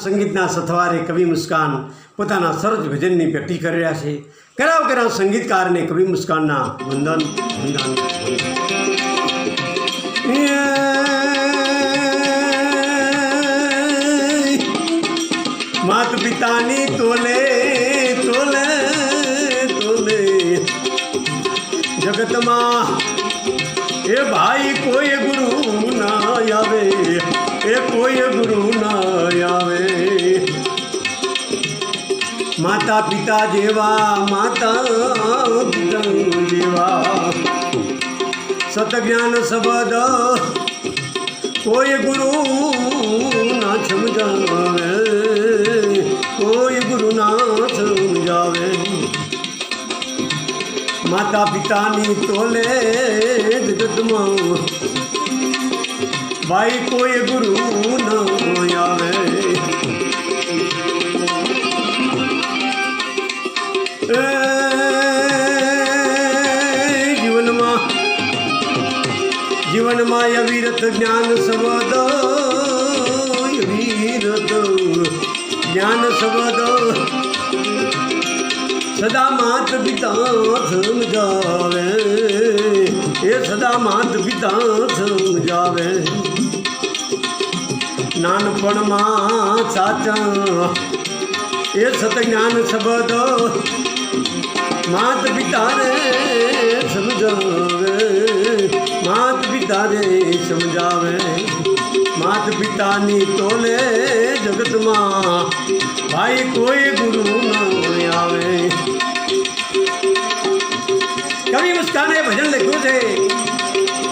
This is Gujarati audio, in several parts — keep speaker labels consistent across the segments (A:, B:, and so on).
A: સંગીતના સથવારે કવિ મુસ્કાન પોતાના સરસ ભજનની પેટી કરી રહ્યા છે. કરાવ સંગીતકારને કવિ મુસ્કાનના વંદન. માત પિતાની તોલે તોલે તોલે જગતમાં એ ભાઈ કોઈ ગુરુ ના આવે, એ કોઈ ગુરુ ના આવે. માતા પિતા જેવા, માતા પિતા જેવા સતજ્ઞાન શબ્દ કોઈ ગુરુ ના સમજાવે, કોઈ ગુરુ ના સમજાવે. માતા પિતાની તોલે જગતમાં ભાઈ કોઈ ગુરુ ન આવે. જીવનમાં અવિરત જ્ઞાન શબ્દ, અવિરત જ્ઞાન શબ્દ સદા માત પિતા સમજાવે, એ સદા માત પિતા સમજાવે. નાનપણમાં સાચા એ સતજ્ઞાન શબ્દ માત પિતાને સમજાવે, માત પિતાને સમજાવે. માત પિતાની તોલે જગતમાં ભાઈ કોઈ ગુરુ ન આવે. કવિ મુસ્કાને ભજન લખ્યું છે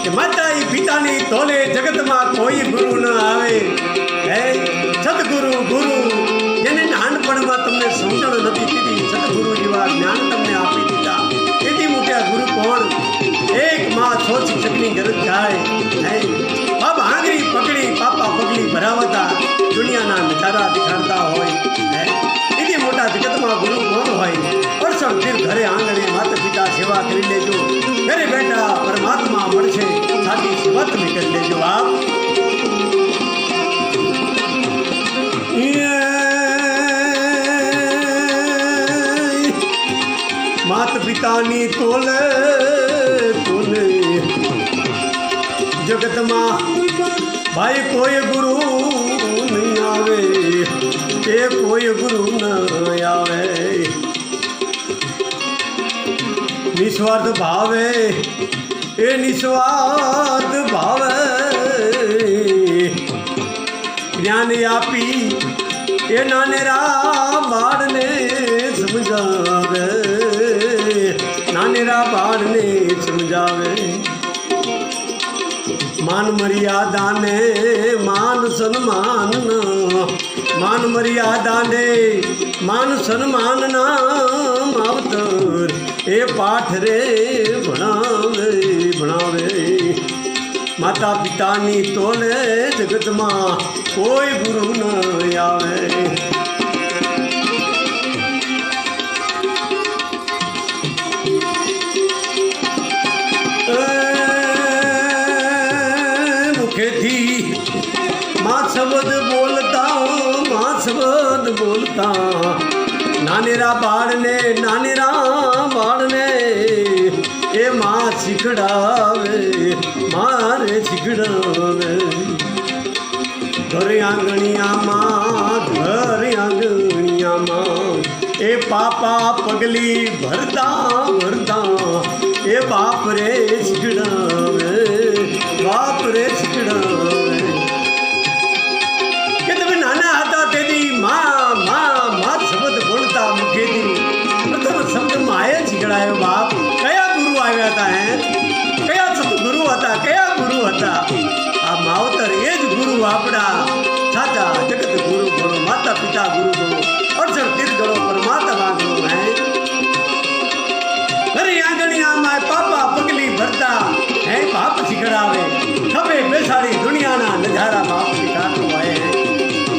A: કે માતા પિતાની તોલે જગતમાં કોઈ ગુરુ ન આવે. હે સદગુરુ ગુરુ જેને નાનપણમાં તમને સમજણ નથી દીધી, સદગુરુ જેવા જ્ઞાન તમને આપી દીધા. તેથી મોટા ગુરુ કોણ? એક માં 100 શિક્ષકની ગરજ જાય. હે બાપ આંગળી પકડી પાપા પગલી ભરાવતા દુનિયાના નજારા દેખાડતા હોય. હે એથી મોટા જગતમાં ગુરુ કોણ હોય? વર્ષણ ફીર ઘરે આંગણે માતા પિતા સેવા કરી લેજો, ઘરે બેઠા પરમાત્મા મળશે, સાચી સેવા તમે કરી લેજો. આપ માત પિતાની તોલે તોલે જગતમાં ભાઈ કોઈ ગુરુ નહીં આવે, એ કોઈ ગુરુ ન આવે. નિસ્વાર્થ ભાવે એ નિસ્વાર્થ ભાવે જ્ઞાન આપી એ નાનેરા બાળને સમજાવે, નાનેરા બાળને સમજાવે. માન મર્યાદાને માન સન્માન, માન મર્યાદાને માન સન્માનના માવતર એ પાઠ રે ભણાવે ભણાવે. માતા પિતાની તોલે જગતમાં કોઈ ગુરુ ન આવે. મુખેથી માં શબ્દ બોલતા, માં શબ્દ બોલતા નાનેરા બાળને એ માં શીખડાવે, મારે શીખડાવે. ઘરે આંગણિયામાં, ઘરે આંગણિયામાં એ પાપા પગલી ભરતા ભરતા એ બાપ રે શીખડાવે, બાપ રે શીખડાવે. કે તમે નાના હતા તેથી માં માં માં શબ્દ બોલતા મુખેથી પ્રથમ શબ્દ માએ શીખડાયો. બાપ કયા ગુરુ આવ્યા હતા? હે કયા સદગુરુ હતા? કયા ગુરુ હતા? આ માવતર એ જ ગુરુ આપણા સાચા જગત ગુરુ ગણો, માતા પિતા ગુરુ ગણો, 68 તીર્થ ગણો, પરમાત્મા ગણો. હે ઘરે આંગણિયામાં પાપા પગલી ભરતા હે બાપ શીખડાવે. ખભે બેસાડી દુનિયાના નજારા બાપ શીખાતો હોય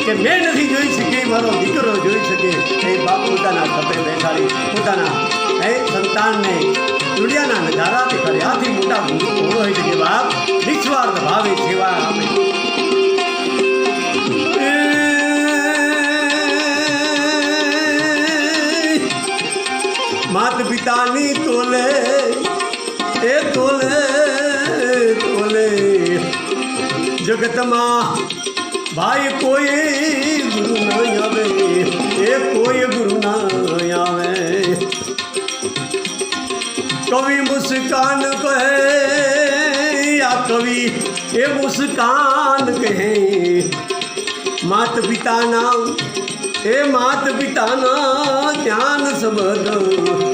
A: કે મેં નથી જોઈ શકી, મારો દીકરો જોઈ શકે. એ બાપ પોતાના ખભે બેસાડી પોતાના હે સંતાનને દુનિયાના નજારા દેખાડે. આથી મોટા ગુરુ કોણ હોય છે કે બાપ નિસ્વાર્થ ભાવે સેવા આપે. પિતાની તોલે એ તોલે તોલે જગતમાં ભાઈ કોઈ ગુરુ ના આવે એ કોઈ ગુરુ ના આવે કવિ મુસ્કાન કહે આ કવિ એ મુસ્કાન કહે માત પિતાના એ માત પિતાના ધ્યાન સંબંધ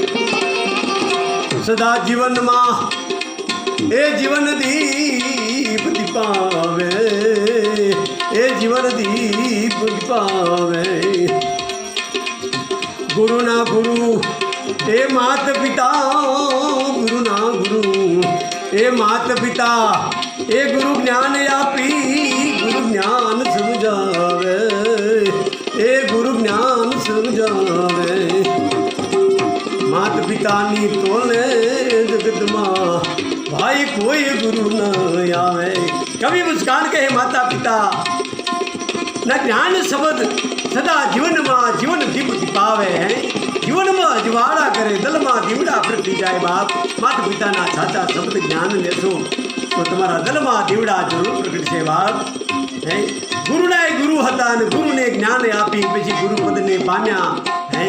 A: સદા જીવનમાં એ જીવન દીપ દીપાવે એ જીવન દીપ દીપાવે ગુરુના ગુરુ એ માત પિતા ગુરુના ગુરુ એ માત પિતા એ ગુરુ જ્ઞાન આપી ગુરુ જ્ઞાન સમજાવે એ ગુરુ જ્ઞાન સમજાવે માત પિતાની તોલે જગતમાં ભાઈ કોઈ ગુરુ ન આવે કવિ મુસ્કાન કહે માતા પિતા ના જ્ઞાન શબ્દ સદા જીવનમાં જીવન દીપ દીપાવે જીવનમાં અજવાળા કરે દલમાં દીવડા પ્રગટી જાય બાપ માતા પિતાના સાચા શબ્દ જ્ઞાન લેશો તો તમારા દલમાં દીવડા જરૂર પ્રગટશે બાપ હે ગુરુના એ ગુરુ હતા અને ગુરુને જ્ઞાન આપી પછી ગુરુપદને પામ્યા હે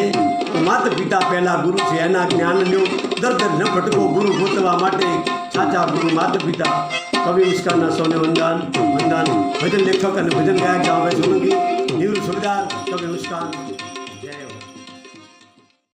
A: માતા પિતા પહેલા ગુરુ છે એના જ્ઞાન લ્યો દર દર ન ભટકો ગુરુ ગોતવા માટે સાચા ગુરુ માતા પિતા કવિ મુસ્કાનના સૌને વંદન વંદન ભજન લેખક અને ભજન ગાયક આવે સોલંકી નિવૃત્ત સુબેદાર કવિ મુસ્કાન